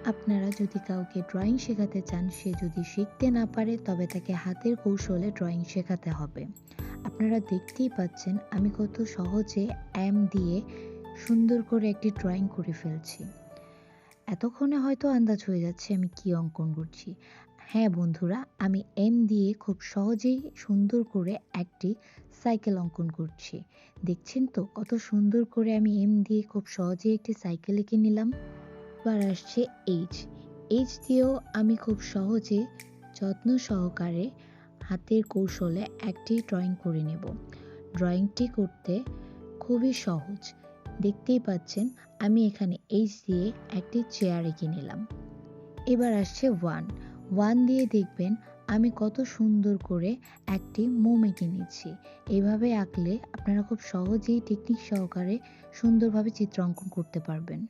আপনারা যদি কাউকে ড্রয়িং শেখাতে চান, সে যদি শিখতে না পারে তবে তাকে হাতের কৌশলে ড্রয়িং শেখাতে হবে। আপনারা দেখতেই পাচ্ছেন আমি কত সহজে দিয়ে সুন্দর করে একটি ড্রয়িং করে ফেলছি। এতক্ষণে হয়তো আন্দাজ হয়ে যাচ্ছে আমি কি অঙ্কন করছি। হ্যাঁ বন্ধুরা, আমি দিয়ে খুব সহজেই সুন্দর করে একটি সাইকেল অঙ্কন করছি। দেখছেন তো কত সুন্দর করে আমি দিয়ে খুব সহজেই একটি সাইকেল এঁকে নিলাম। এবার আসছে এইচ। এইচ দিয়েও আমি খুব সহজে যত্ন সহকারে হাতের কৌশলে একটি ড্রয়িং করে নেব। ড্রয়িংটি করতে খুবই সহজ। দেখতেই পাচ্ছেন আমি এখানে এইচ দিয়ে একটি চেয়ার এঁকে নিলাম। এবার আসছে ওয়ান। ওয়ান দিয়ে দেখবেন আমি কত সুন্দর করে একটি মোম এঁকে নিচ্ছি। এভাবে আঁকলে আপনারা খুব সহজেই টেকনিক সহকারে সুন্দরভাবে চিত্র অঙ্কন করতে পারবেন।